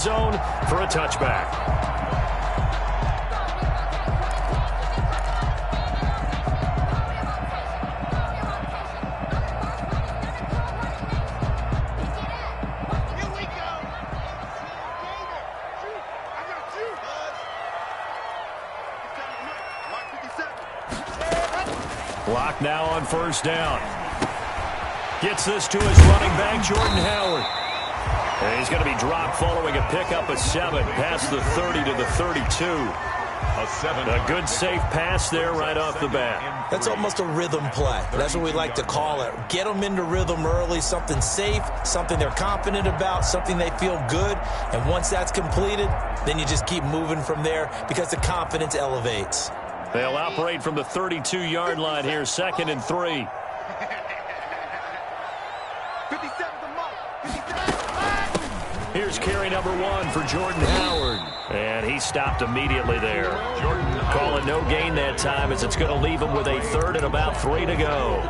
zone for a touchback. Clock now on first down. Gets this to his running back, Jordan Howard. And he's going to be dropped following a pickup of 7 past the 30 to the 32. A good safe pass there right off the bat. That's almost a rhythm play. That's what we like to call it. Get them into rhythm early, something safe, something they're confident about, something they feel good. And once that's completed, then you just keep moving from there because the confidence elevates. They'll operate from the 32-yard line here, 2nd and 3. Here's carry number 1 for Jordan Howard. And he stopped immediately there. Call it no gain that time as it's going to leave him with a 3rd and about 3 to go.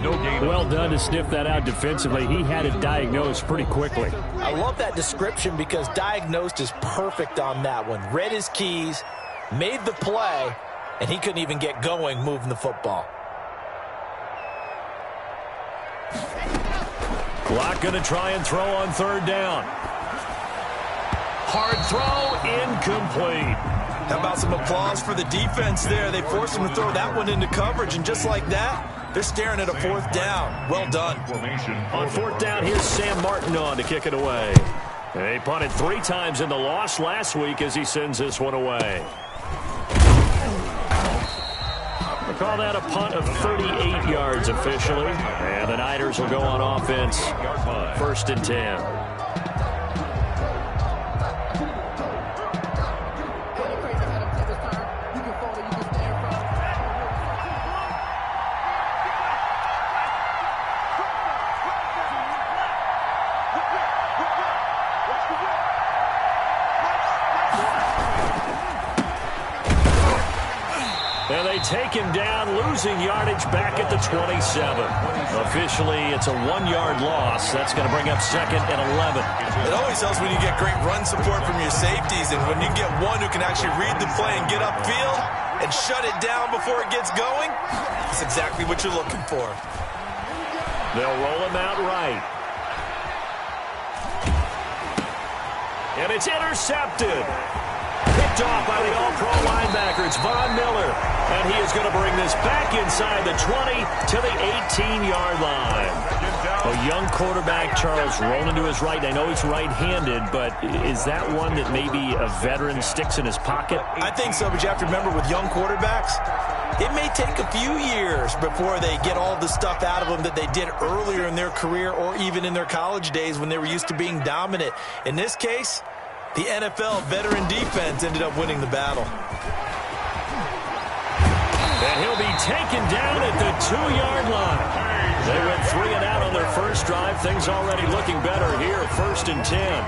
No gain. Well done to sniff that out defensively. He had it diagnosed pretty quickly. I love that description because diagnosed is perfect on that one. Read his keys, made the play, and he couldn't even get going moving the football. Clock going to try and throw on 3rd down. Hard throw, incomplete. How about some applause for the defense there? They forced him to throw that one into coverage, and just like that, they're staring at a 4th down. Well done. On 4th down, here's Sam Martin on to kick it away. They punted 3 times in the loss last week as he sends this one away. We'll call that a punt of 38 yards officially. And the Niners will go on offense. 1st and 10. And they take him down, losing yardage back at the 27. Officially, it's a 1-yard loss. That's going to bring up 2nd and 11. It always helps when you get great run support from your safeties, and when you get one who can actually read the play and get upfield and shut it down before it gets going, that's exactly what you're looking for. They'll roll him out right. And it's intercepted. Picked off by the All-Pro linebacker. It's Von Miller. And he is going to bring this back inside the 20 to the 18-yard line. A young quarterback, Charles, rolling to his right. I know he's right-handed, but is that one that maybe a veteran sticks in his pocket? I think so, but you have to remember with young quarterbacks, it may take a few years before they get all the stuff out of them that they did earlier in their career or even in their college days when they were used to being dominant. In this case, the NFL veteran defense ended up winning the battle. And he'll be taken down at the 2-yard line. They went 3 and out on their first drive. Things already looking better here. 1st and 10.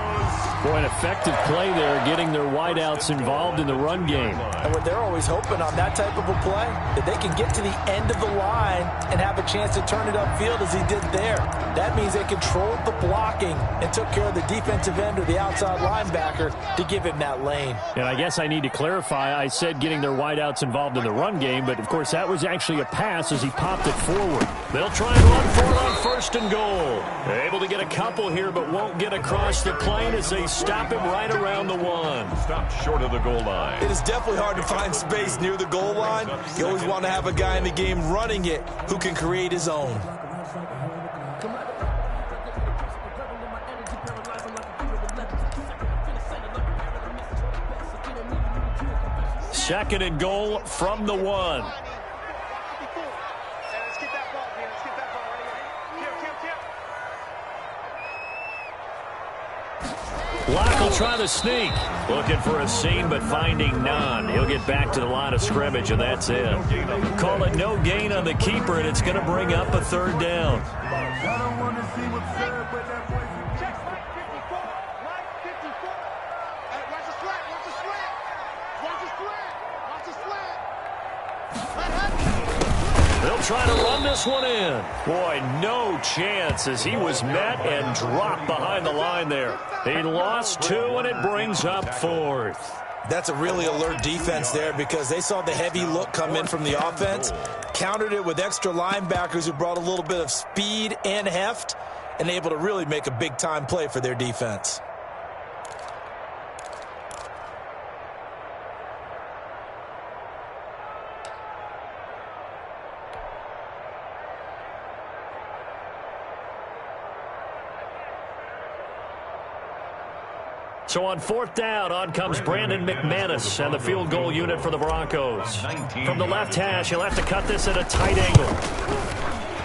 Boy, an effective play there, getting their wideouts involved in the run game. And what they're always hoping on that type of a play, that they can get to the end of the line and have a chance to turn it upfield as he did there. That means they controlled the blocking and took care of the defensive end or the outside linebacker to give him that lane. And I guess I need to clarify, I said getting their wideouts involved in the run game, but of course that was actually a pass as he popped it forward. They'll try and run for it on 1st and goal. They're able to get a couple here, but won't get across the plane as they stop him right around the 1. Stopped short of the goal line. It is definitely hard to find space near the goal line. You always want to have a guy in the game running it who can create his own. Second and goal from the 1. Locke will try the sneak. Looking for a seam, but finding none. He'll get back to the line of scrimmage, and that's it. Call it no gain on the keeper, and it's going to bring up a 3rd down. They'll They'll try to run this one in. Boy, no chance as he was met and dropped behind the line there. He lost 2, and it brings up 4th. That's a really alert defense there because they saw the heavy look come in from the offense, countered it with extra linebackers who brought a little bit of speed and heft, and able to really make a big-time play for their defense. So on 4th down, on comes Brandon McManus and the field goal unit for the Broncos. From the left hash, he'll have to cut this at a tight angle.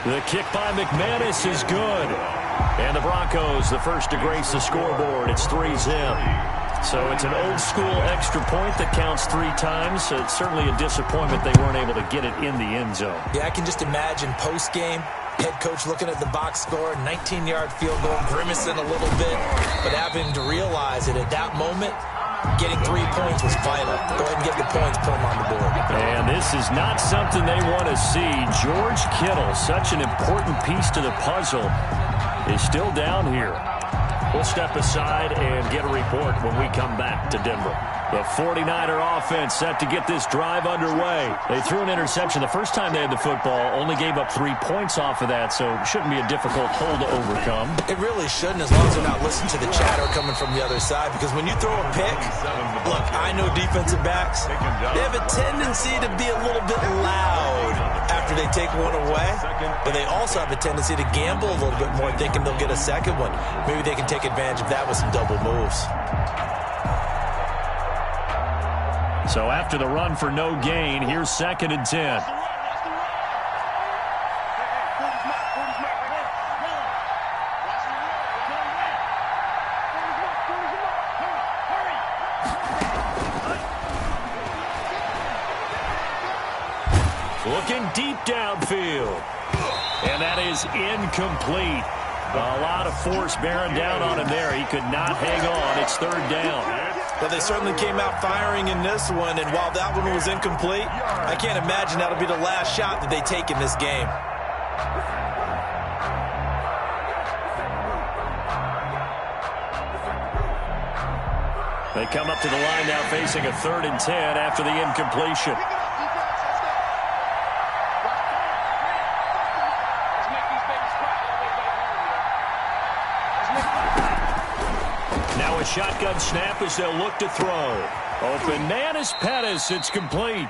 The kick by McManus is good. And the Broncos, the first to grace the scoreboard. It's 3-zip. So it's an old-school extra point that counts 3 times. So it's certainly a disappointment they weren't able to get it in the end zone. Yeah, I can just imagine post-game, head coach looking at the box score, 19-yard field goal, grimacing a little bit, but having to realize that at that moment, getting 3 points was vital. Go ahead and get the points, put them on the board. And this is not something they want to see. George Kittle, such an important piece to the puzzle, is still down here. We'll step aside and get a report when we come back to Denver. The 49er offense set to get this drive underway. They threw an interception the first time they had the football, only gave up 3 points off of that, so it shouldn't be a difficult hole to overcome. It really shouldn't, as long as they're not listening to the chatter coming from the other side, because when you throw a pick, look, I know defensive backs, they have a tendency to be a little bit loud after they take one away, but they also have a tendency to gamble a little bit more, thinking they'll get a second one. Maybe they can take advantage of that with some double moves. So after the run for no gain, here's 2nd and 10. Looking deep downfield. And that is incomplete. A lot of force bearing down on him there. He could not hang on. It's 3rd down. Well, they certainly came out firing in this one, and while that one was incomplete, I can't imagine that'll be the last shot that they take in this game. They come up to the line now facing a 3rd and 10 after the incompletion. Now a shotgun snap as they'll look to throw. Open Manus Pettis, it's complete.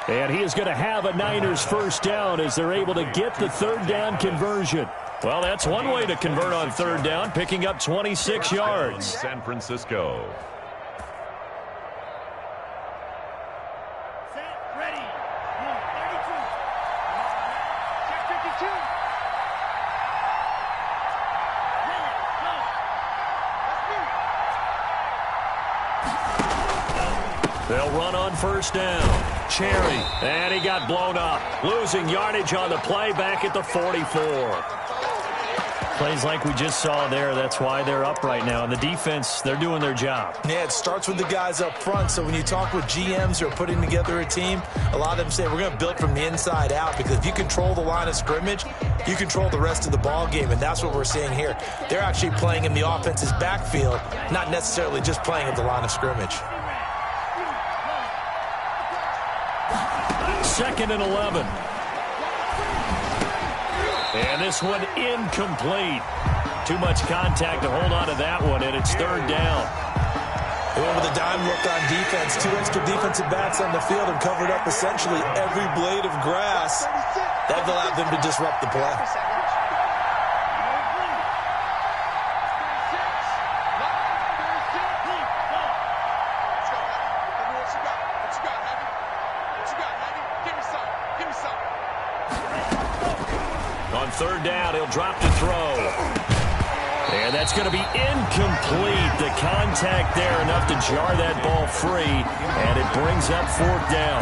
And he is going to have a Niners first down as they're able to get the 3rd down conversion. Well, that's one way to convert on 3rd down, picking up 26 yards. San Francisco. They'll run on 1st down. Cherry, and he got blown up. Losing yardage on the play back at the 44. Plays like we just saw there. That's why they're up right now. And the defense, they're doing their job. Yeah, it starts with the guys up front. So when you talk with GMs who are putting together a team, a lot of them say we're going to build from the inside out, because if you control the line of scrimmage, you control the rest of the ball game, and that's what we're seeing here. They're actually playing in the offense's backfield, not necessarily just playing at the line of scrimmage. 2nd and 11. And this one incomplete. Too much contact to hold on to that one, and it's 3rd down. They went with a dime look on defense. 2 extra defensive backs on the field and covered up essentially every blade of grass. That allowed them to disrupt the play. On 3rd down, he'll drop to throw. And that's going to be incomplete. The contact there enough to jar that ball free, and it brings up 4th down.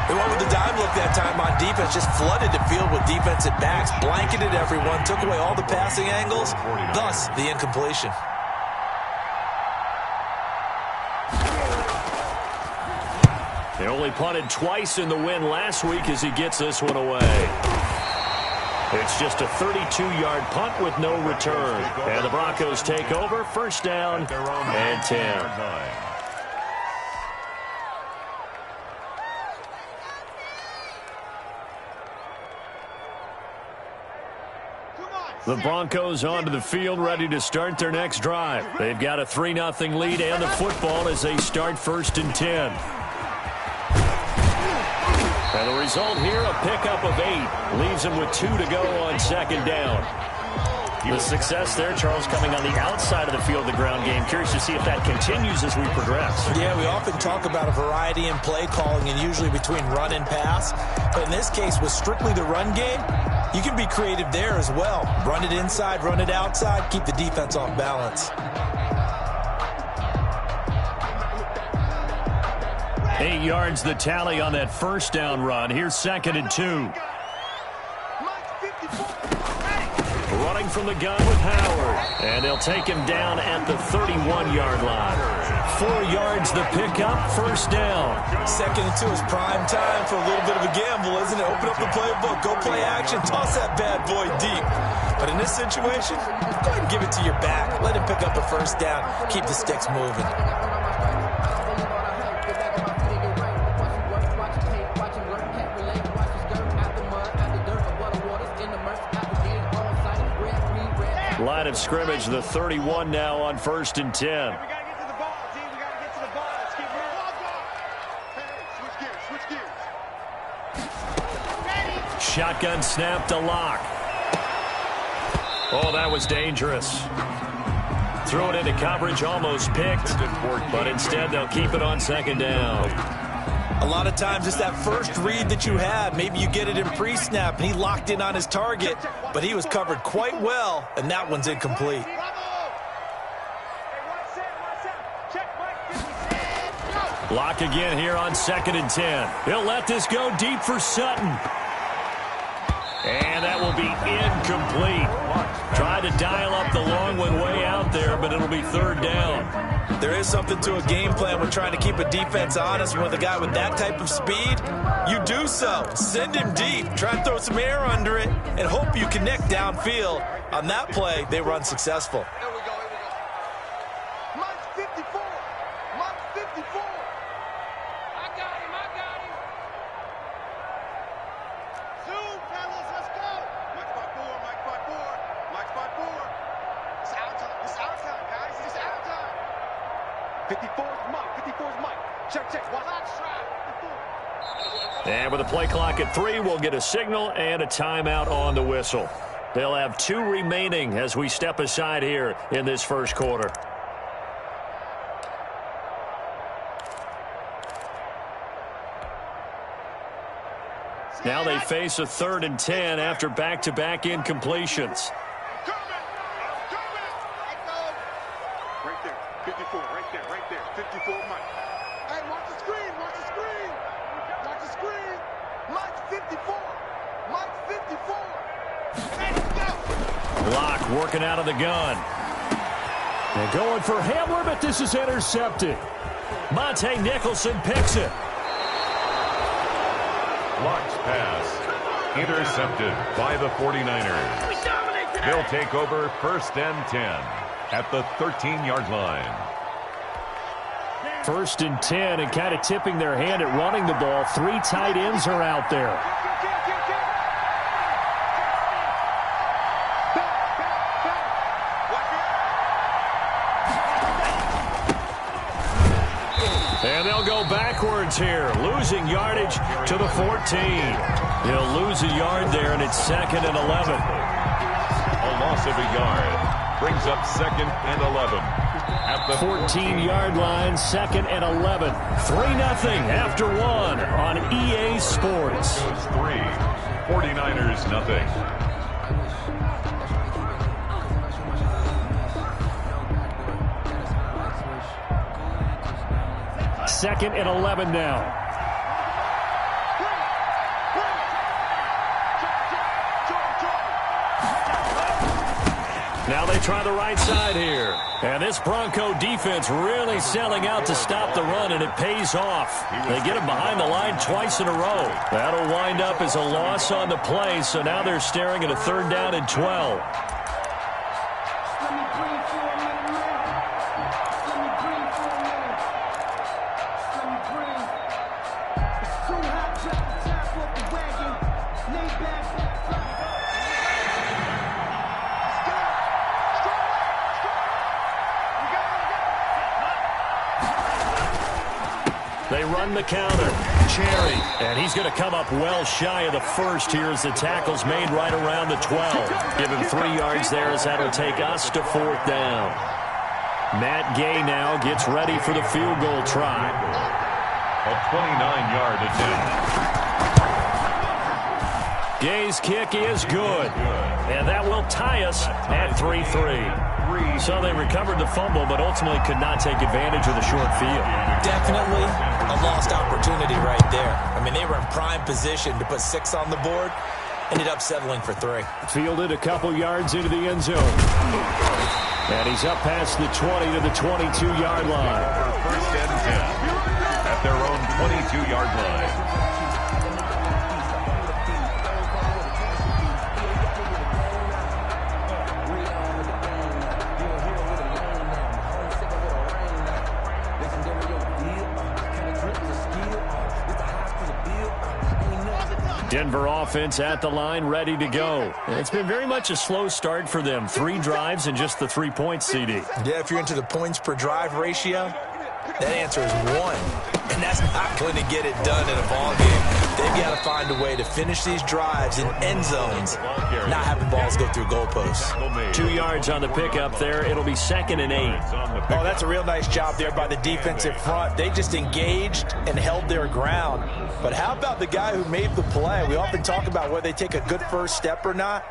They went with the dime look that time on defense, just flooded the field with defensive backs, blanketed everyone, took away all the passing angles, thus the incompletion. They only punted twice in the win last week as he gets this one away. It's just a 32-yard punt with no return. And the Broncos take over, first down and 10. The Broncos onto the field, ready to start their next drive. They've got a 3-0 lead and the football as they start first and 10. And the result here, a pickup of 8. Leaves them with 2 to go on second down. The success there, Charles, coming on the outside of the field, the ground game. Curious to see if that continues as we progress. Yeah, we often talk about a variety in play calling and usually between run and pass. But in this case, with strictly the run game, you can be creative there as well. Run it inside, run it outside, keep the defense off balance. 8 yards the tally on that first down run. Here's second and 2. Running from the gun with Howard. And they'll take him down at the 31-yard line. 4 yards the pickup, first down. Second and 2 is prime time for a little bit of a gamble, isn't it? Open up the playbook, go play action, toss that bad boy deep. But in this situation, go ahead and give it to your back. Let him pick up a first down, keep the sticks moving. Line of scrimmage, the 31 now on first and 10. We got to get to the ball, team. We got to get to the ball. Let's keep moving. Switch gears. Shotgun snap to Lock. Oh, that was dangerous. Throw it into coverage, almost picked. But instead, they'll keep it on second down. A lot of times it's that first read that you had. Maybe you get it in pre-snap, and he locked in on his target, but he was covered quite well, and that one's incomplete. Lock again here on second and 10. He'll let this go deep for Sutton. And that will be incomplete. Tried to dial up the long one way out there, but it'll be third down. There is something to a game plan when trying to keep a defense honest. With a guy with that type of speed, you do so. Send him deep. Try and throw some air under it and hope you connect downfield. On that play, they run successful. Here we go. Mike's 54. Mike's 54. I got him. Zoom, fellas. Let's go. Mike's by 4. Mike's by 4. It's our time. It's our time, guys. It's our time. 54's Mike. 54's Mike. Check. Watch out. And with the play clock at 3, we'll get a signal and a timeout on the whistle. They'll have 2 remaining as we step aside here in this first quarter. Now they face a third and 10 after back-to-back incompletions. Right there. 54. Right there. 54 Mike. Hey, watch the screen. Watch the screen. Mike's 54. Mike's 54. Let's go. Lock working out of the gun. They're going for Hamler, but this is intercepted. Monte Nicholson picks it. Lock's pass intercepted by the 49ers. They'll take over first and 10 at the 13-yard line. First and 10, and kind of tipping their hand at running the ball. 3 tight ends are out there. And they'll go backwards here, losing yardage to the 14. They'll lose a yard there, and it's second and 11. A loss of a yard brings up second and 11. At the 14-yard line, second and 11. 3-0 after 1 on EA Sports. 3, 49ers nothing. Second and 11 now. Now they try the right side here. And this Bronco defense really selling out to stop the run, and it pays off. They get him behind the line twice in a row. That'll wind up as a loss on the play, so now they're staring at a 3rd down and 12. They run the counter. Cherry. And he's going to come up well shy of the first here as the tackle's made right around the 12. Give him 3 yards there as that'll take us to 4th down. Matt Gay now gets ready for the field goal try. A 29-yard attempt. Gay's kick is good. And that will tie us at 3-3. So they recovered the fumble, but ultimately could not take advantage of the short field. Definitely a lost opportunity right there. I mean, they were in prime position to put 6 on the board. Ended up settling for 3. Fielded a couple yards into the end zone. And he's up past the 20 to the 22-yard line. First and 10 at their own 22-yard line. Denver offense at the line, ready to go. It's been very much a slow start for them. 3 drives and just the 3 points, CD. Yeah, if you're into the points per drive ratio, that answer is 1. And that's not going to get it done in a ball game. They've got to find a way to finish these drives in end zones, not having balls go through goalposts. 2 yards on the pickup there. It'll be 2nd and 8. Oh, that's a real nice job there by the defensive front. They just engaged and held their ground. But how about the guy who made the play? We often talk about whether they take a good first step or not.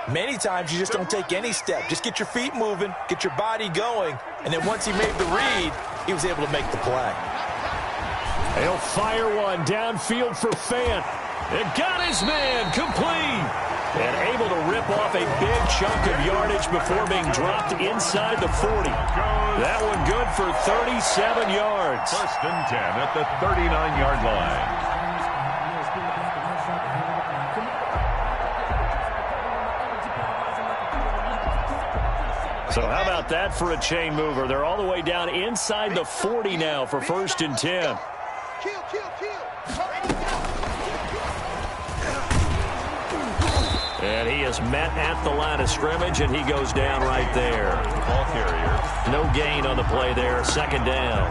Many times you just don't take any step. Just get your feet moving, get your body going, and then once he made the read, he was able to make the play. He'll fire one downfield for Fant. It got his man complete. And able to rip off a big chunk of yardage before being dropped inside the 40. That one good for 37 yards. First and 10 at the 39-yard line. So how about that for a chain mover? They're all the way down inside the 40 now for 1st and 10. And he is met at the line of scrimmage, and he goes down right there. Ball carrier. No gain on the play there. 2nd down.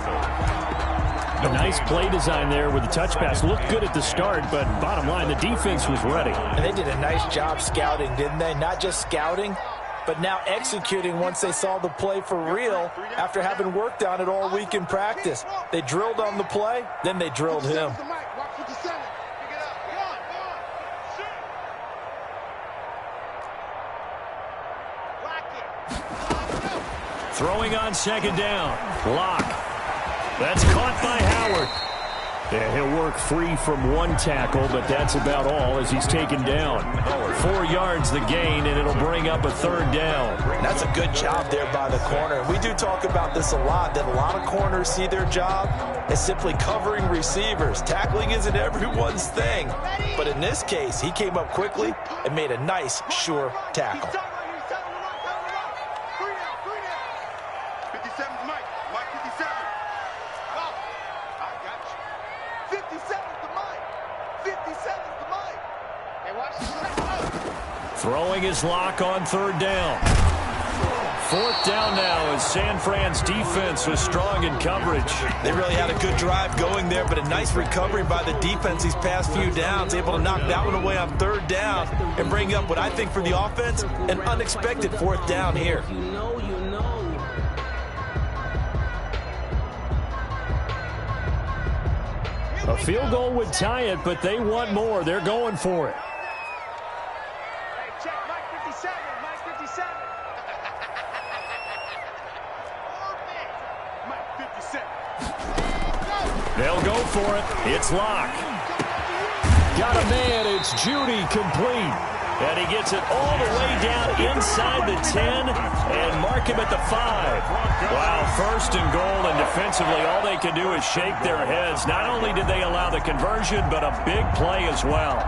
A nice play design there with the touch pass. Looked good at the start, but bottom line, the defense was ready. And they did a nice job scouting, didn't they? Not just scouting, but now executing once they saw the play for real after having worked on it all week in practice. They drilled on the play, then they drilled him. Throwing on 2nd down. Lock. That's caught by Howard. Yeah, he'll work free from 1 tackle, but that's about all as he's taken down. 4 yards the gain, and it'll bring up a 3rd down. That's a good job there by the corner. We do talk about this a lot, that a lot of corners see their job as simply covering receivers. Tackling isn't everyone's thing. But in this case, he came up quickly and made a nice, sure tackle. Throwing his lock on 3rd down. 4th down now as San Fran's defense was strong in coverage. They really had a good drive going there, but a nice recovery by the defense these past few downs, able to knock that one away on 3rd down and bring up what I think for the offense, an unexpected 4th down here. A field goal would tie it, but they want more. They're going for it. They'll go for it. It's Locke. Got a man. It's Judy complete. And he gets it all the way down inside the 10 and mark him at the 5. Wow, first and goal, and defensively all they can do is shake their heads. Not only did they allow the conversion, but a big play as well.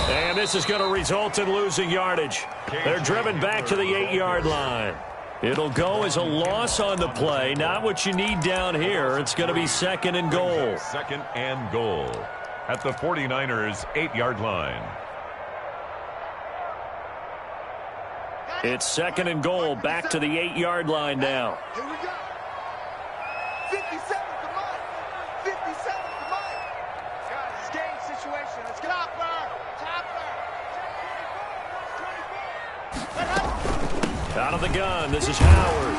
And this is going to result in losing yardage. They're driven back to the 8-yard line. It'll go as a loss on the play. Not what you need down here. It's going to be second and goal. Second and goal at the 49ers' 8-yard line. It's second and goal back to the 8-yard line now. Here we go. 57 to Mike. 57 to Mike. Guys, game situation. Let's get out there. Out of the gun, this is Howard.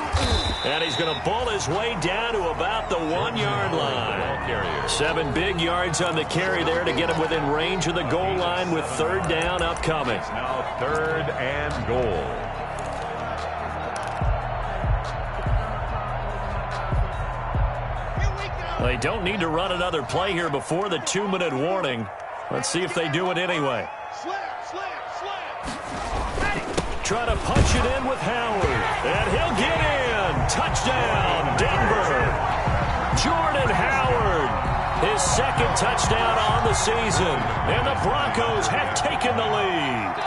And he's going to bull his way down to about the 1-yard line. 7 big yards on the carry there to get him within range of the goal line with third down upcoming. It's now third and goal. They don't need to run another play here before the 2-minute warning. Let's see if they do it anyway. Try to punch it in with Howard. And he'll get in. Touchdown, Denver. Jordan Howard. His second touchdown on the season. And the Broncos have taken the lead.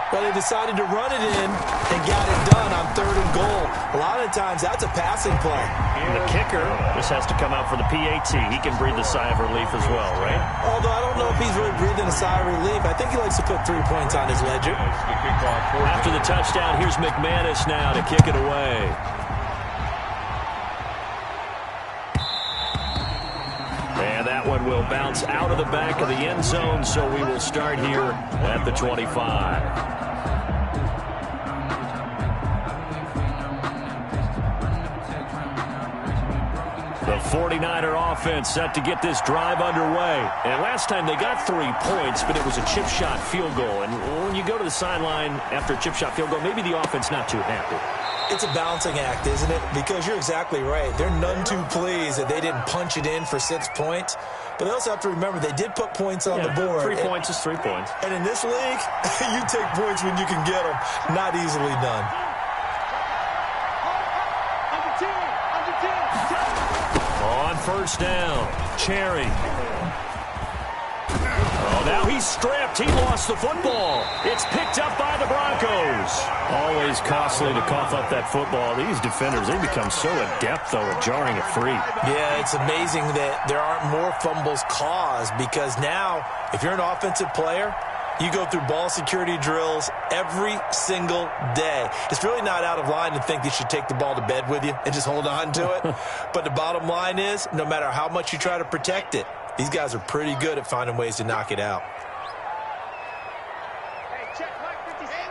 Well, they decided to run it in and got it done on third and goal. A lot of times, that's a passing play. And the kicker just has to come out for the PAT. He can breathe a sigh of relief as well, right? Although I don't know if he's really breathing a sigh of relief. I think he likes to put 3 points on his ledger. After the touchdown, here's McManus now to kick it away. And that one will bounce out of the back of the end zone, so we will start here at the 25. The 49er offense set to get this drive underway. And last time they got 3 points, but it was a chip shot field goal. And when you go to the sideline after a chip shot field goal, maybe the offense not too happy. It's a balancing act, isn't it? Because you're exactly right. They're none too pleased that they didn't punch it in for 6 points. But they also have to remember they did put points on the board. 3 points is 3 points. And in this league, you take points when you can get them. Not easily done. On first down, Cherry. Oh, now he's stripped. He lost the football. It's picked up by the Broncos. Always costly to cough up that football. These defenders, they become so adept, though, at jarring it free. Yeah, it's amazing that there aren't more fumbles caused because now, if you're an offensive player, you go through ball security drills every single day. It's really not out of line to think you should take the ball to bed with you and just hold on to it. But the bottom line is, no matter how much you try to protect it, these guys are pretty good at finding ways to knock it out. Hey, check Mike 57.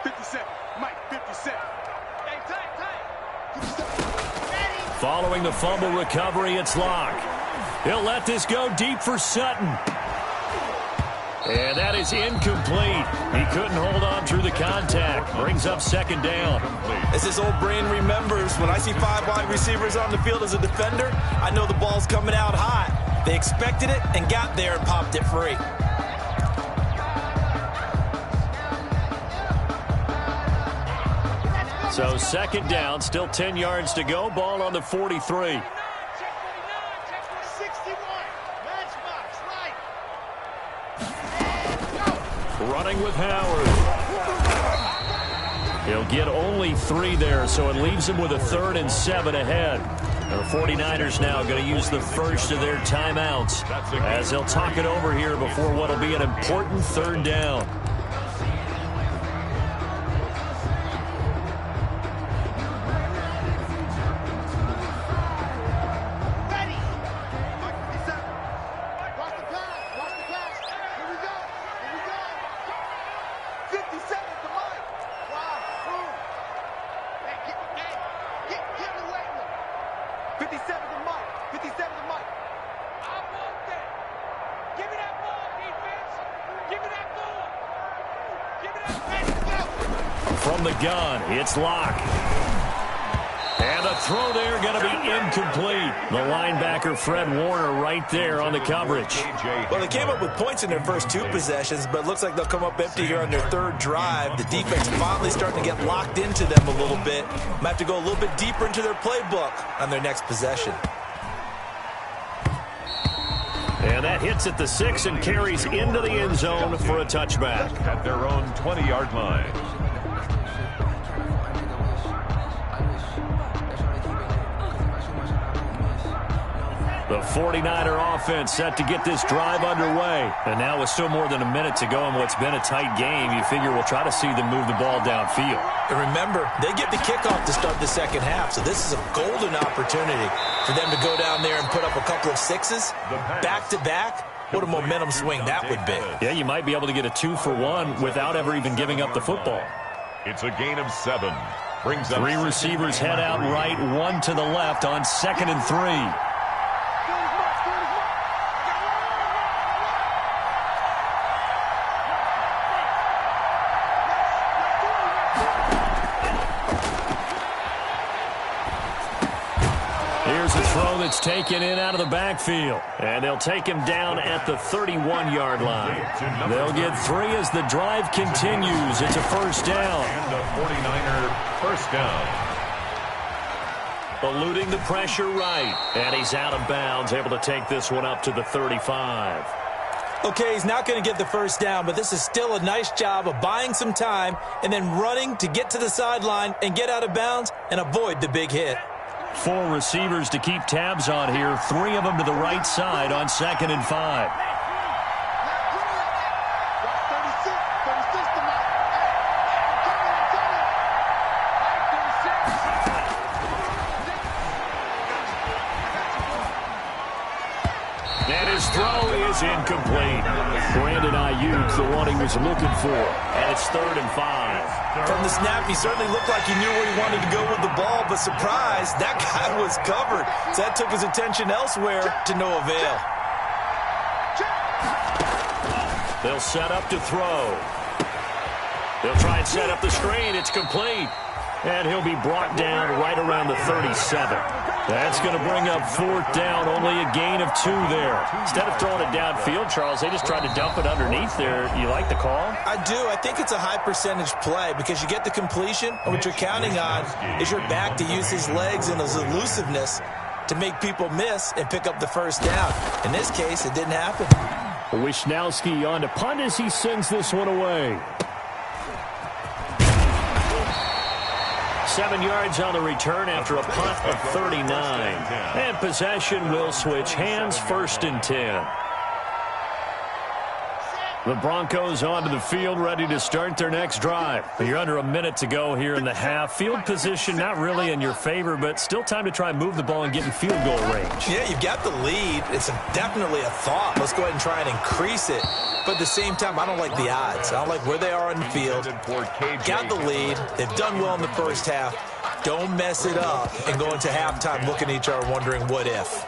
57. Mike 57. Hey, tight. Following the fumble recovery, it's Locke. He'll let this go deep for Sutton. And that is incomplete. He couldn't hold on through the contact. Brings up second down. As his old brain remembers, when I see 5 wide receivers on the field as a defender, I know the ball's coming out hot. They expected it and got there and popped it free. So second down, still 10 yards to go. Ball on the 43. Running with Howard. He'll get only 3 there, so it leaves him with a 3rd and 7 ahead. The 49ers now going to use the first of their timeouts as they'll talk it over here before what will be an important 3rd down. Give me that From the gun, it's Locke. And the throw there going to be incomplete. The linebacker, Fred Warner, right there on the coverage. Well, they came up with points in their first 2 possessions, but it looks like they'll come up empty here on their 3rd drive. The defense finally starting to get locked into them a little bit. Might have to go a little bit deeper into their playbook on their next possession. And that hits at the 6 and carries into the end zone for a touchback. At their own 20-yard line. The 49er offense set to get this drive underway. And now with still more than a minute to go in what's been a tight game, you figure we'll try to see them move the ball downfield. And remember, they get the kickoff to start the second half, so this is a golden opportunity for them to go down there and put up a couple of 6s back-to-back. What a momentum swing that would be. Yeah, you might be able to get a 2-for-1 without ever even giving up the football. It's a gain of 7. Brings up 3 receivers head out right, 1 to the left on 2nd and 3. That's taken in out of the backfield. And they'll take him down at the 31-yard line. They'll get 3 as the drive continues. It's a first down. And a 49er first down. Eluding the pressure right. And he's out of bounds, able to take this one up to the 35. Okay, he's not going to get the first down, but this is still a nice job of buying some time and then running to get to the sideline and get out of bounds and avoid the big hit. 4 receivers to keep tabs on here. 3 of them to the right side on 2nd and 5. And his throw is incomplete. Brandon Ayuk, the one he was looking for. And it's 3rd and 5. From the snap, he certainly looked like he knew where he wanted to go with the ball, but surprise, that guy was covered. So that took his attention elsewhere to no avail. They'll set up to throw. They'll try and set up the screen. It's complete. And he'll be brought down right around the 37. That's going to bring up 4th down, only a gain of 2 there. Instead of throwing it downfield, Charles, they just tried to dump it underneath there. You like the call? I do. I think it's a high percentage play because you get the completion, and what you're counting on is your back to use his legs and his elusiveness to make people miss and pick up the first down. In this case, it didn't happen. Wisnowski on to punt as he sends this one away. 7 yards on the return after a punt of 39. And possession will switch hands, 1st and 10. The Broncos onto the field, ready to start their next drive. You're under a minute to go here in the half. Field position not really in your favor, but still time to try and move the ball and get in field goal range. Yeah, you've got the lead. It's definitely a thought. Let's go ahead and try and increase it. But at the same time, I don't like the odds. I don't like where they are on the field. Got the lead. They've done well in the first half. Don't mess it up and go into halftime looking at each other wondering what if.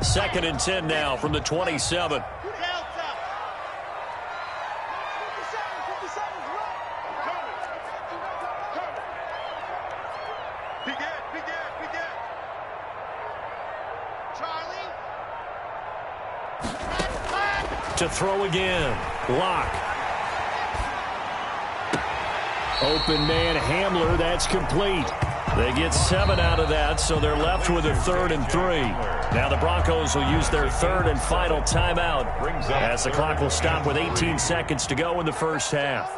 Second and 10 now from the 27. To throw again. Locke. Open man Hamler. That's complete. They get 7 out of that, so they're left with a 3rd and 3. Now the Broncos will use their 3rd and final timeout as the clock will stop with 18 seconds to go in the first half.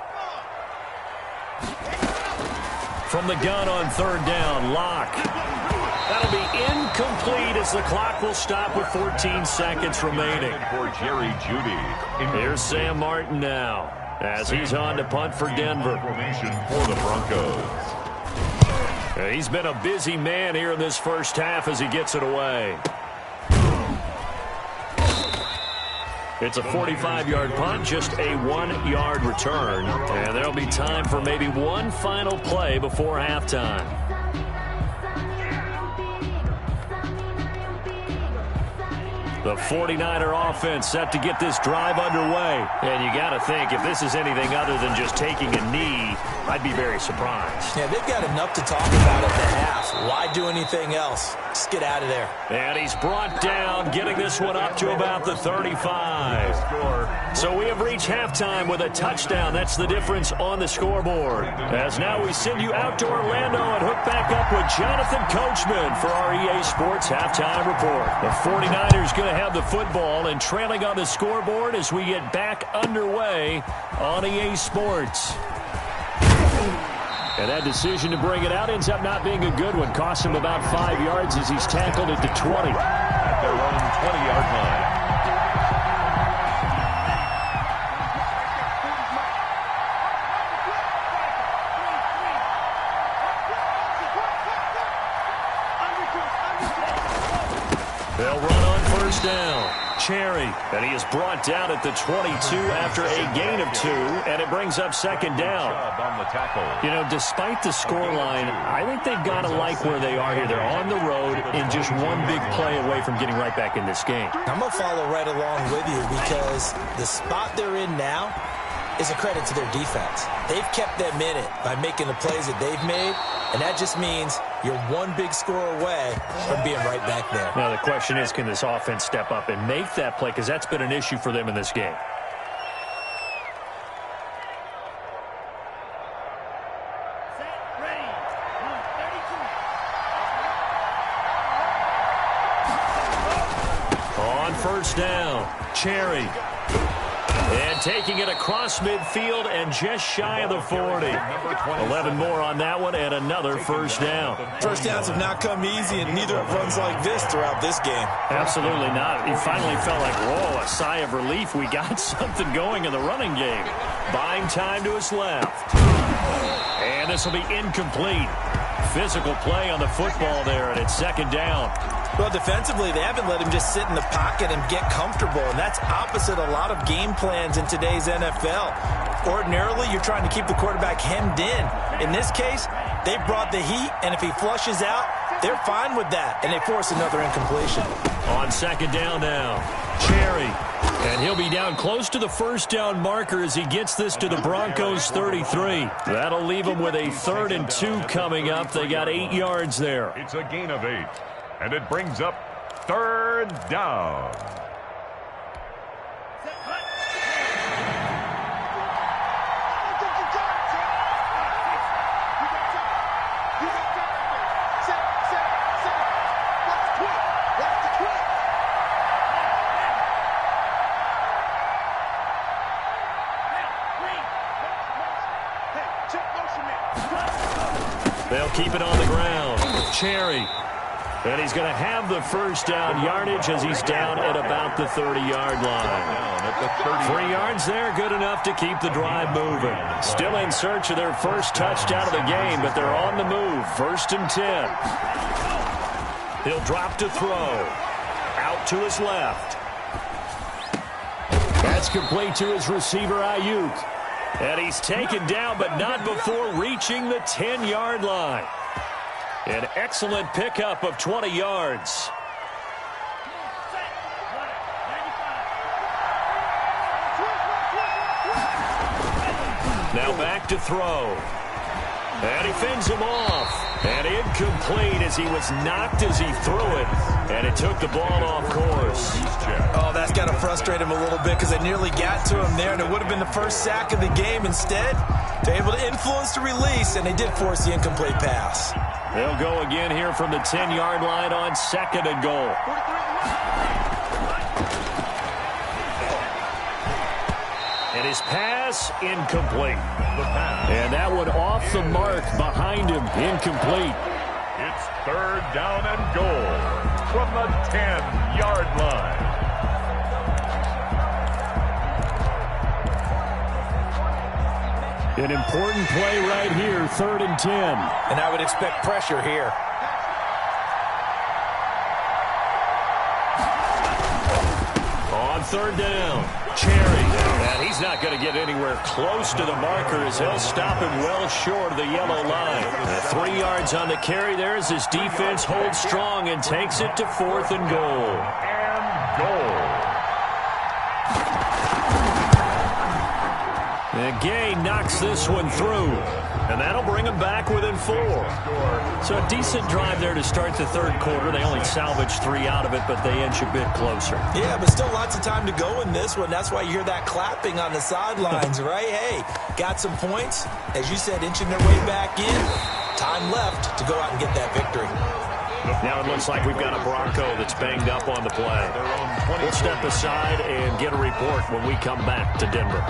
From the gun on 3rd down, Locke. That'll be incomplete as the clock will stop with 14 seconds remaining. For Jerry Jeudy. Here's Sam Martin now as he's on to punt for Denver. Formation for the Broncos. He's been a busy man here in this first half as he gets it away. It's a 45-yard punt, just a 1-yard return. And there'll be time for maybe one final play before halftime. The 49er offense set to get this drive underway. And you got to think, if this is anything other than just taking a knee, I'd be very surprised. Yeah, they've got enough to talk about at the half. Why do anything else? Just get out of there. And he's brought down, getting this one up to about the 35. So we have reached halftime with a touchdown. That's the difference on the scoreboard. As now we send you out to Orlando and hook back up with Jonathan Coachman for our EA Sports Halftime Report. The 49ers going to have the football and trailing on the scoreboard as we get back underway on EA Sports. And that decision to bring it out ends up not being a good one. Cost him about 5 yards as he's tackled at the 20. At their own 20-yard line. They'll run on first down. Cherry, and he is brought down at the 22 after a gain of 2, and it brings up second down. On the tackle. You know, despite the scoreline, I think they've got to like where they are here. They're on the road and just one big play away from getting right back in this game. I'm going to follow right along with you because the spot they're in now is a credit to their defense. They've kept them in it by making the plays that they've made, and that just means you're one big score away from being right back there. Now, the question is, can this offense step up and make that play? Because that's been an issue for them in this game. On first down, Cherry. And taking it across midfield and just shy of the 40. 11 more on that one and another first down. First downs have not come easy, and neither have runs like this throughout this game. Absolutely not. He finally felt like, whoa, a sigh of relief. We got something going in the running game. Buying time to his left. And this will be incomplete. Physical play on the football there, and it's second down. Well, defensively, they haven't let him just sit in the pocket and get comfortable, and that's opposite a lot of game plans in today's NFL. Ordinarily, you're trying to keep the quarterback hemmed in. In this case, they brought the heat, and if he flushes out, they're fine with that, and they force another incompletion. On second down now, Cherry. And he'll be down close to the first down marker as he gets this to the Broncos 33. That'll leave him with a 3rd and 2 coming up. They got 8 yards there. It's a gain of 8. And it brings up 3rd down. They'll keep it on the ground. Cherry. And he's going to have the first down yardage as he's down at about the 30-yard line. 3 yards there, good enough to keep the drive moving. Still in search of their first touchdown of the game, but they're on the move. 1st and 10. He'll drop to throw. Out to his left. That's complete to his receiver, Ayuk. And he's taken down, but not before reaching the 10-yard line. An excellent pickup of 20 yards. Now back to throw. And he fends him off. And incomplete as he was knocked as he threw it. And it took the ball off course. Oh, that's got to frustrate him a little bit because they nearly got to him there, and it would have been the first sack of the game. Instead, they're able to influence the release, and they did force the incomplete pass. They'll go again here from the 10-yard line on 2nd and goal. And his pass, incomplete. And that one off the mark behind him, incomplete. It's 3rd down and goal from the 10-yard line. An important play right here, 3rd and 10. And I would expect pressure here. On 3rd down, Cherry. And he's not going to get anywhere close to the marker as he'll stop him well short of the yellow line. 3 yards on the carry there as his defense holds strong and takes it to 4th and goal. And goal. And Gay knocks this one through, and that'll bring them back within 4. So a decent drive there to start the third quarter. They only salvaged 3 out of it, but they inch a bit closer. Yeah, but still lots of time to go in this one. That's why you hear that clapping on the sidelines, right? Hey, got some points. As you said, inching their way back in. Time left to go out and get that victory. Now it looks like we've got a Bronco that's banged up on the play. We'll step aside and get a report when we come back to Denver.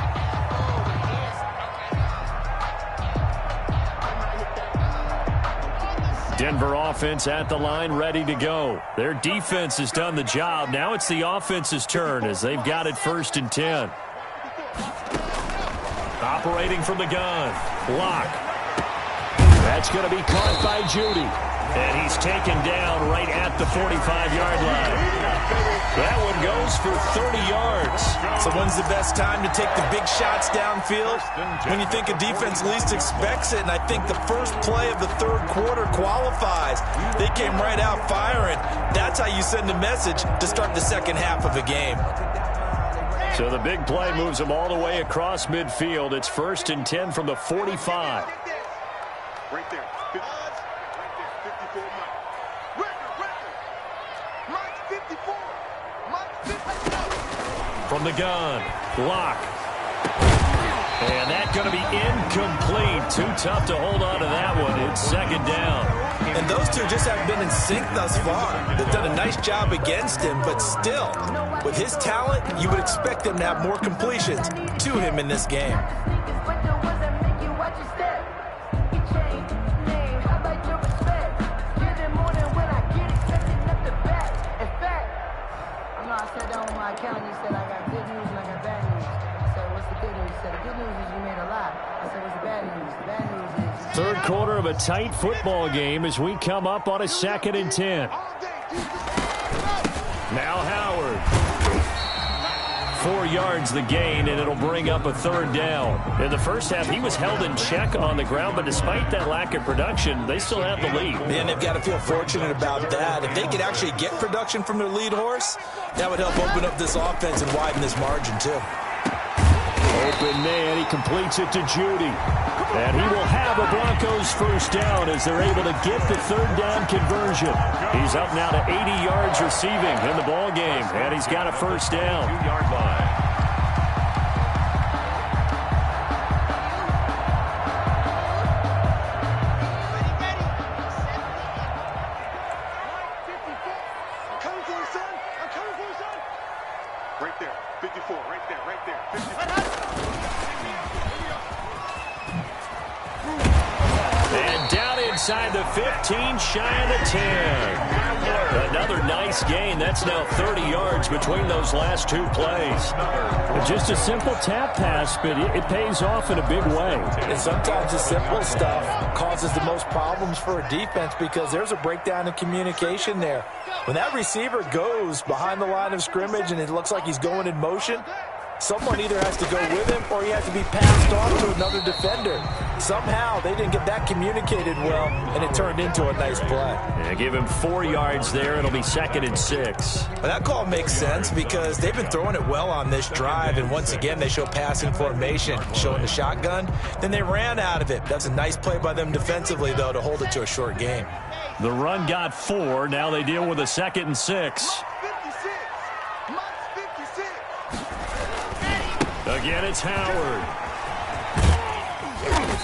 Denver offense at the line, ready to go. Their defense has done the job. Now it's the offense's turn as they've got it 1st and 10. Operating from the gun. Block. That's going to be caught by Judy. And he's taken down right at the 45-yard line. That one goes for 30 yards. So when's the best time to take the big shots downfield? When you think a defense least expects it, and I think the first play of the third quarter qualifies. They came right out firing. That's how you send a message to start the second half of a game. So the big play moves them all the way across midfield. It's 1st and 10 from the 45. Right there. 54 Mike 54. Mike 54. From the gun. Block. And that's going to be incomplete. Too tough to hold on to that one. It's 2nd down. And those two just haven't been in sync thus far. They've done a nice job against him, but still, with his talent, you would expect them to have more completions to him in this game. Third quarter of a tight football game as we come up on a 2nd and 10. Now Howard. 4 yards the gain, and it'll bring up a 3rd down. In the first half, he was held in check on the ground, but despite that lack of production, they still have the lead. Man, they've got to feel fortunate about that. If they could actually get production from their lead horse, that would help open up this offense and widen this margin, too. Open man, he completes it to Judy. And he will have a Broncos 1st down as they're able to get the 3rd down conversion. He's up now to 80 yards receiving in the ball game, and he's got a 1st down. 2-yard line. I'm coming for you, son. I'm coming for you, son. Right there. 54. Right there. Right there. 54. And down inside the 15, shy of the 10. Another nice gain. That's now 30 yards between those last 2 plays. Just a simple tap pass, but it pays off in a big way. And sometimes the simple stuff causes the most problems for a defense because there's a breakdown in communication there. When that receiver goes behind the line of scrimmage and it looks like he's going in motion, someone either has to go with him or he has to be passed on to another defender. Somehow they didn't get that communicated well, and it turned into a nice play. Yeah, give him 4 yards there. It'll be 2nd and 6. But that call makes sense because they've been throwing it well on this drive, and once again they show passing formation, showing the shotgun. Then they ran out of it. That's a nice play by them defensively, though, to hold it to a short game. The run got 4. Now they deal with a 2nd and 6. Again, it's Howard.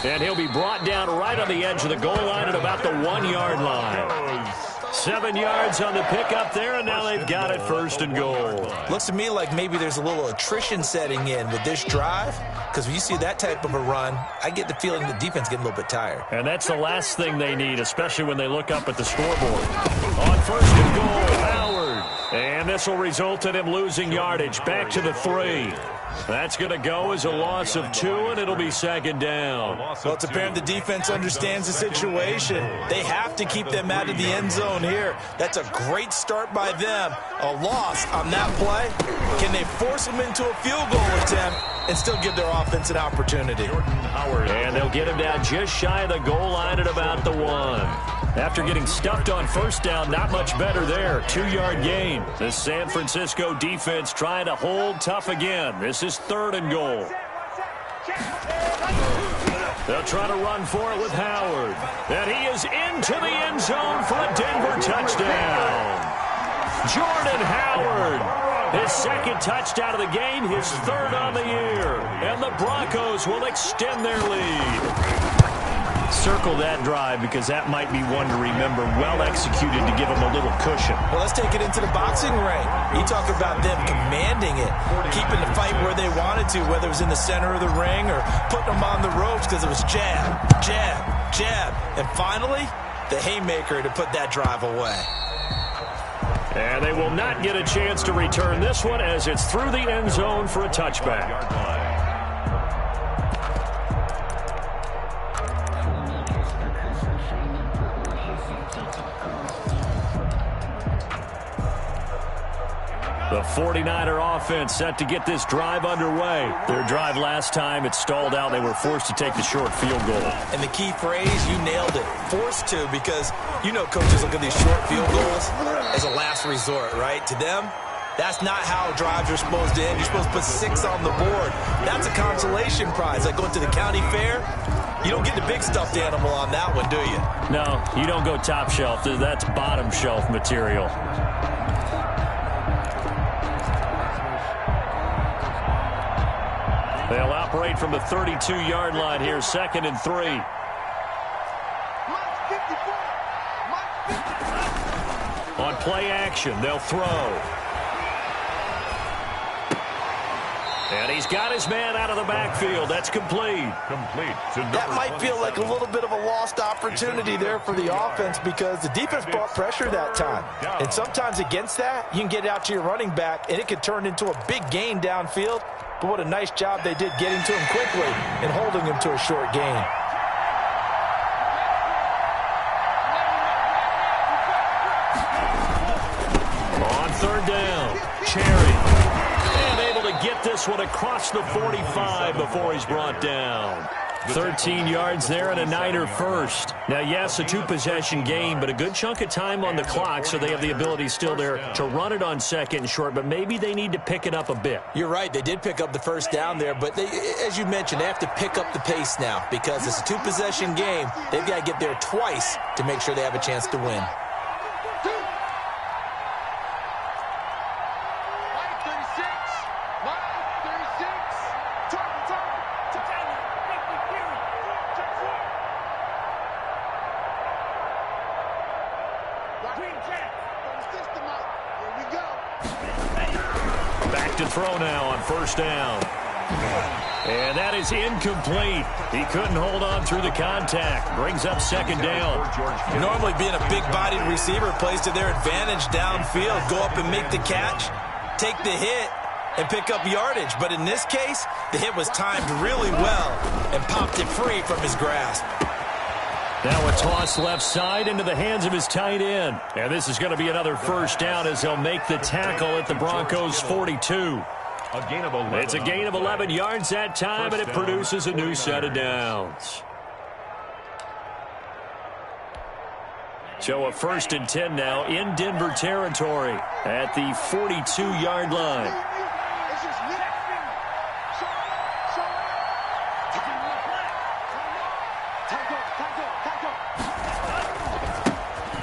And he'll be brought down right on the edge of the goal line at about the 1-yard line. 7 yards on the pickup there, and now they've got it 1st and goal. Looks to me like maybe there's a little attrition setting in with this drive, because when you see that type of a run, I get the feeling the defense getting a little bit tired. And that's the last thing they need, especially when they look up at the scoreboard. On 1st and goal, Howard. And this will result in him losing yardage. Back to the 3. That's going to go as a loss of 2, and it'll be 2nd down. Well, it's apparent the defense understands the situation. They have to keep them out of the end zone here. That's a great start by them. A loss on that play. Can they force them into a field goal attempt and still give their offense an opportunity? And they'll get him down just shy of the goal line at about the 1. After getting stuffed on first down, not much better there. 2-yard gain. The San Francisco defense trying to hold tough again. This is 3rd and goal. They'll try to run for it with Howard. And he is into the end zone for a Denver touchdown. Jordan Howard, his 2nd touchdown of the game, his 3rd on the year. And the Broncos will extend their lead. Circle that drive because that might be one to remember. Well executed to give them a little cushion. Well, let's take it into the boxing ring. You talk about them commanding it, keeping the fight where they wanted to, whether it was in the center of the ring or putting them on the ropes because it was jab, jab, jab. And finally, the haymaker to put that drive away. And they will not get a chance to return this one as it's through the end zone for a touchback. The 49er offense set to get this drive underway. Their drive last time, it stalled out. They were forced to take the short field goal. And the key phrase, you nailed it. Forced to, because you know coaches look at these short field goals as a last resort, right? To them, that's not how drives are supposed to end. You're supposed to put 6 on the board. That's a consolation prize. Like going to the county fair, you don't get the big stuffed animal on that one, do you? No, you don't go top shelf. That's bottom shelf material. They'll operate from the 32-yard line here, 2nd and 3. On play action, they'll throw. And he's got his man out of the backfield. That's complete. That might feel like a little bit of a lost opportunity there for the offense because the defense brought pressure that time. And sometimes against that, you can get out to your running back, and it could turn into a big gain downfield. But what a nice job they did getting to him quickly and holding him to a short gain. On 3rd down, Cherry. And able to get this one across the 45 before he's brought down. 13 yards there and a Niner first. Now, yes, a 2-possession game, but a good chunk of time on the clock, so they have the ability still there to run it on 2nd and short, but maybe they need to pick it up a bit. You're right. They did pick up the first down there, but they, as you mentioned, they have to pick up the pace now because it's a 2-possession game. They've got to get there twice to make sure they have a chance to win. Back to throw now on 1st down. And that is incomplete. He couldn't hold on through the contact. Brings up 2nd down. Normally being a big-bodied receiver plays to their advantage downfield. Go up and make the catch, take the hit, and pick up yardage. But in this case, the hit was timed really well and popped it free from his grasp. Now a toss left side into the hands of his tight end. And this is going to be another 1st down as they'll make the tackle at the Broncos' 42. It's a gain of 11 yards that time, and it produces a new set of downs. So a 1st and 10 now in Denver territory at the 42-yard line.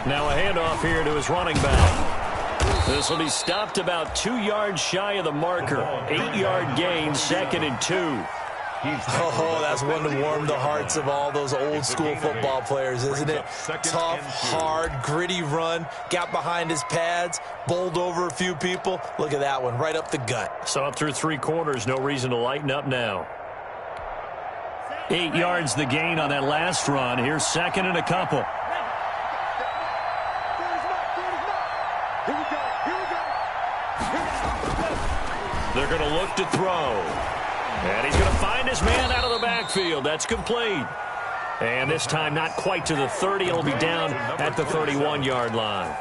Now a handoff here to his running back. This will be stopped about 2 yards shy of the marker. 8-yard gain, 2nd and 2. Oh, that's one to warm the hearts of all those old-school football players, isn't it? Tough, hard, gritty run, got behind his pads, bowled over a few people. Look at that one, right up the gut. So up through 3 quarters, no reason to lighten up now. 8 yards the gain on that last run. Here's 2nd and a couple. They're going to look to throw. And he's going to find his man out of the backfield. That's complete. And this time not quite to the 30. It'll be down at the 31-yard line.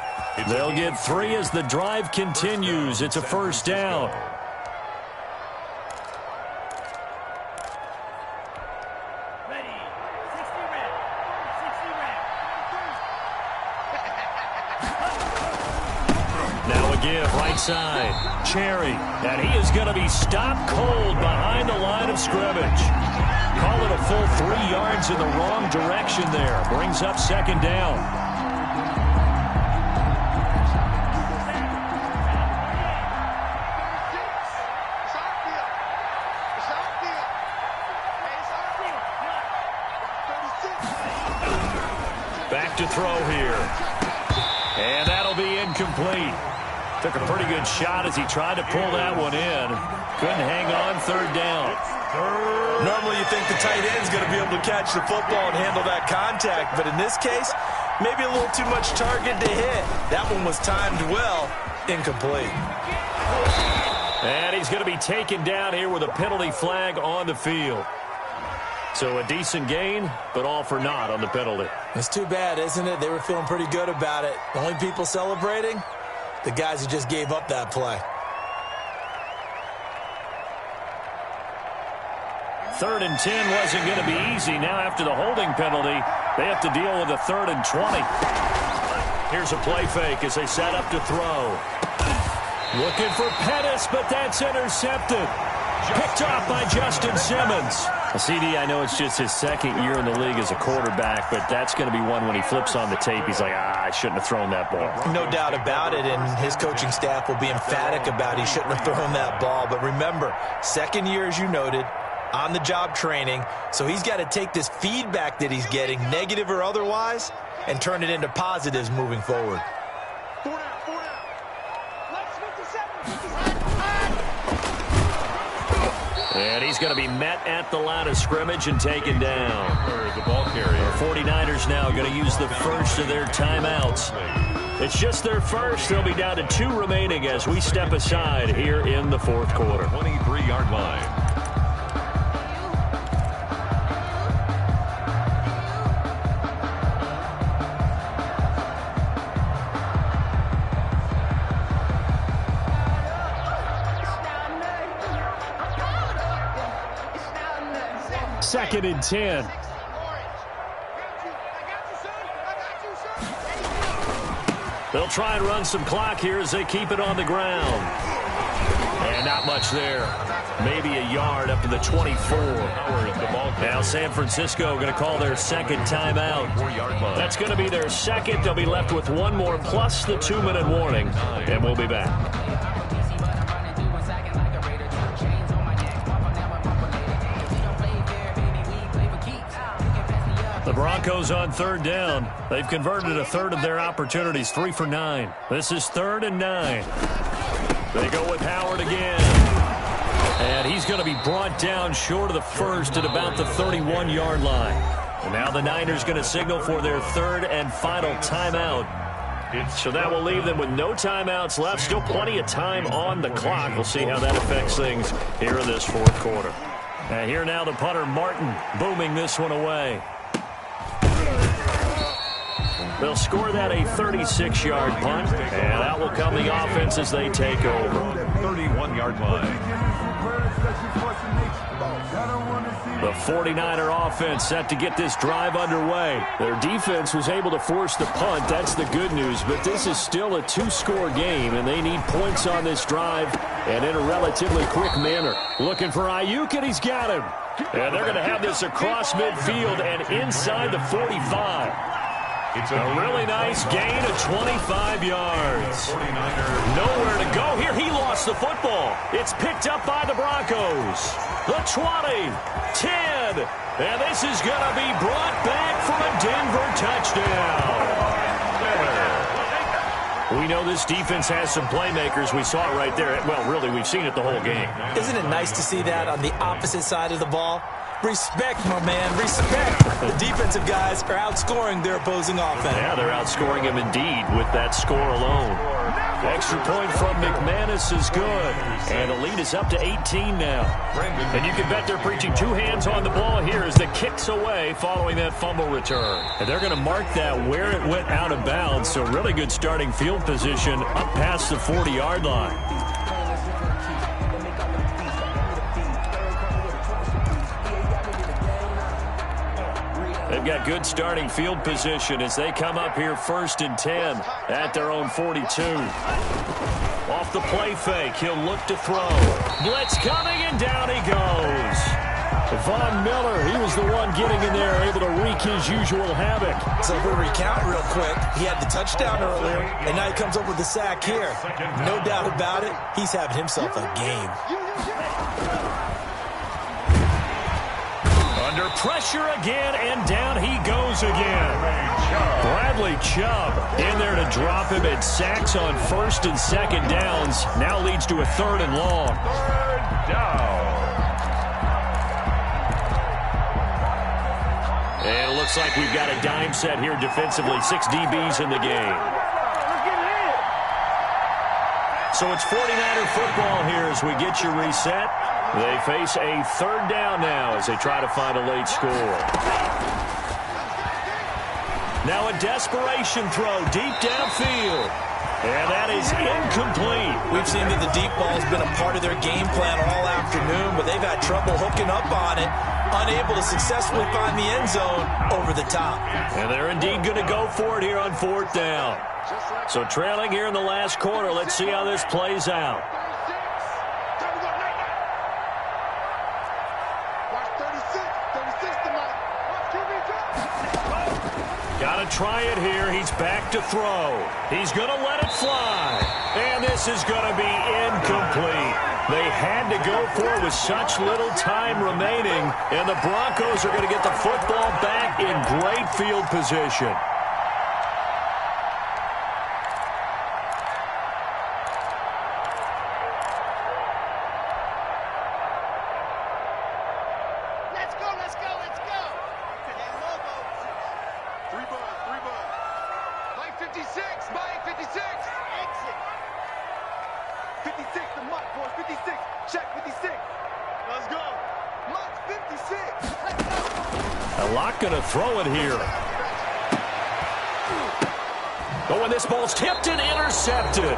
They'll get 3 as the drive continues. It's a 1st down. give, right side. Cherry, and he is going to be stopped cold behind the line of scrimmage. Call it a full 3 yards in the wrong direction there. Brings up second down. Back to throw here. And that'll be incomplete. Took a pretty good shot as he tried to pull that one in. Couldn't hang on, third down. Normally you think the tight end's going to be able to catch the football and handle that contact, but in this case, maybe a little too much target to hit. That one was timed well, incomplete. And he's going to be taken down here with a penalty flag on the field. So a decent gain, but all for naught on the penalty. It's too bad, isn't it? They were feeling pretty good about it. The only people celebrating, the guys who just gave up that play. Third and 10 wasn't going to be easy. Now after the holding penalty, they have to deal with a 3rd and 20. Here's a play fake as they set up to throw. Looking for Pettis, but that's intercepted. Picked off by Justin Simmons. CD, I know it's just his 2nd year in the league as a quarterback, but that's going to be one when he flips on the tape. He's like, I shouldn't have thrown that ball. No doubt about it, and his coaching staff will be emphatic about he shouldn't have thrown that ball. But remember, 2nd year, as you noted, on-the-job training, so he's got to take this feedback that he's getting, negative or otherwise, and turn it into positives moving forward. And he's going to be met at the line of scrimmage and taken down. The ball carrier. The 49ers now going to use the first of their timeouts. It's just their first. They'll be down to 2 remaining as we step aside here in the 4th quarter. 23-yard line. Second and 10. They'll try and run some clock here as they keep it on the ground. And not much there. Maybe a yard up to the 24. Now San Francisco going to call their 2nd timeout. That's going to be their 2nd. They'll be left with 1 more plus the 2-minute warning. And we'll be back. The Broncos on 3rd down. They've converted a 1/3 of their opportunities, 3 for 9. This is 3rd and 9. They go with Howard again. And he's going to be brought down short of the first at about the 31-yard line. And now the Niners going to signal for their 3rd and final timeout. So that will leave them with no timeouts left. Still plenty of time on the clock. We'll see how that affects things here in this 4th quarter. And here now the punter, Martin, booming this one away. They'll score that a 36-yard punt, and out will come the offense as they take over. 31-yard line. The 49er offense set to get this drive underway. Their defense was able to force the punt. That's the good news, but this is still a 2-score game, and they need points on this drive and in a relatively quick manner. Looking for Ayuk, and he's got him. And they're going to have this across midfield and inside the 45. It's a really nice gain of 25 yards. Nowhere to go here. He lost the football. It's picked up by the Broncos. The 20, 10, and this is going to be brought back for a Denver touchdown. We know this defense has some playmakers. We saw it right there. Well, really, we've seen it the whole game. Isn't it nice to see that on the opposite side of the ball? Respect, my man, respect. The defensive guys are outscoring their opposing offense. Yeah, they're outscoring him indeed with that score alone. Extra point from McManus is good. And the lead is up to 18 now. And you can bet they're preaching 2 hands on the ball here as the kick's away following that fumble return. And they're going to mark that where it went out of bounds. So really good starting field position up past the 40-yard line. They've got good starting field position as they come up here 1st and 10 at their own 42. off the play fake. He'll look to throw. Blitz coming, and down he goes. Von Miller, he was the one getting in there, able to wreak his usual havoc. So if we recount real quick, he had the touchdown earlier, and now he comes up with the sack here. No doubt about it, he's having himself a game. Under pressure again, and down he goes again. Bradley Chubb in there to drop him at sacks on 1st and 2nd downs. Now leads to a 3rd and long. 3rd down. And it looks like we've got a dime set here defensively. 6 DBs in the game. So it's 49er football here as we get you reset. They face a 3rd down now as they try to find a late score. Now a desperation throw deep downfield. And that is incomplete. We've seen that the deep ball has been a part of their game plan all afternoon, but they've had trouble hooking up on it, unable to successfully find the end zone over the top. And they're indeed going to go for it here on 4th down. So trailing here in the last quarter. Let's see how this plays out. Got to try it here. He's back to throw. He's going to let it fly. And this is going to be incomplete. They had to go for it with such little time remaining. And the Broncos are going to get the football back in great field position. Going to throw it here. Oh, and this ball's tipped and intercepted.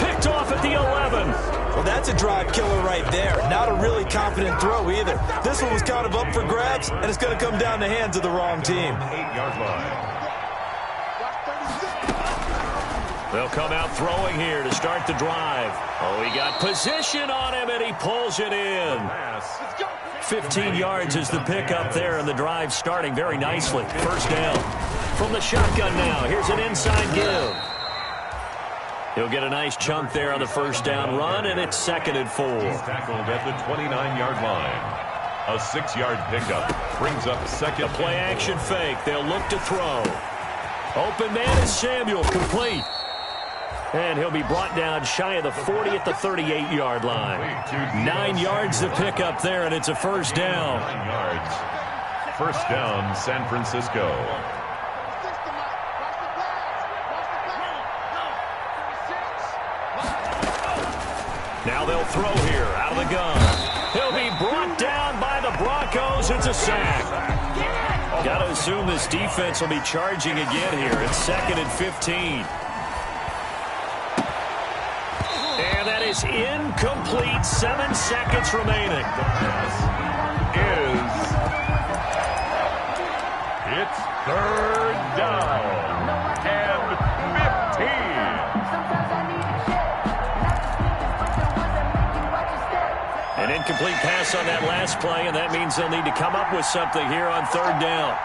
Picked off at the 11. Well, that's a drive killer right there. Not a really confident throw either. This one was kind of up for grabs, and it's going to come down the hands of the wrong team. 8-yard line. They'll come out throwing here to start the drive. Oh, he got position on him, and he pulls it in. 15 yards is the pickup there, and the drive starting very nicely. 1st down. From the shotgun now, here's an inside give. He'll get a nice chunk there on the 1st down run, and it's 2nd and 4. He's tackled at the 29-yard line. A 6-yard pickup brings up 2nd. A play-action fake. They'll look to throw. Open man is Samuel, complete. And he'll be brought down shy of the 40 at the 38-yard line. 9 yards to pick up there, and it's a 1st down. 9 yards. 1st down, San Francisco. Now they'll throw here out of the gun. He'll be brought down by the Broncos. It's a sack. Got to assume this defense will be charging again here. It's 2nd and 15. And that is incomplete. 7 seconds remaining. It's 3rd down and 15. An incomplete pass on that last play, and that means they'll need to come up with something here on 3rd down.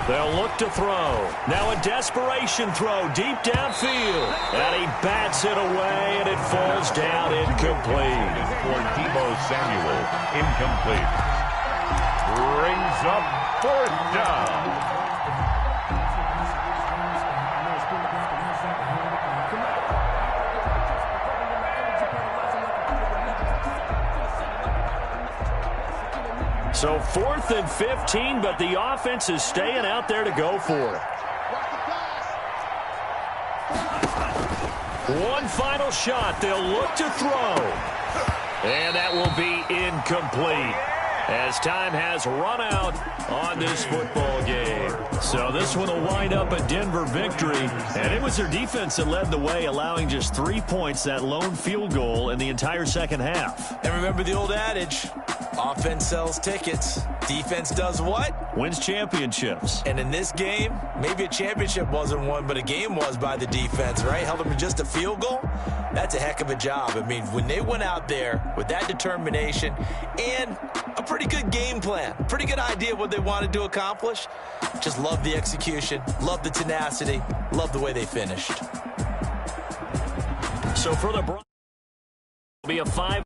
They'll look to throw. Now a desperation throw deep downfield. And he bats it away, and it falls down incomplete. For Deebo Samuel, incomplete. Brings up 4th down. So 4th and 15, but the offense is staying out there to go for it. One final shot. They'll look to throw. And that will be incomplete as time has run out on this football game. So this one will wind up a Denver victory. And it was their defense that led the way, allowing just 3 points, that lone field goal in the entire second half. And remember the old adage, Offense sells tickets. Defense does what? Wins championships. And in this game, maybe a championship wasn't won, but a game was by the defense, right? Held them to just a field goal. That's a heck of a job. I mean, when they went out there with that determination and a pretty good game plan, pretty good idea what they wanted to accomplish, just love the execution, love the tenacity, love the way they finished. So for the Broncos, it'll be a 5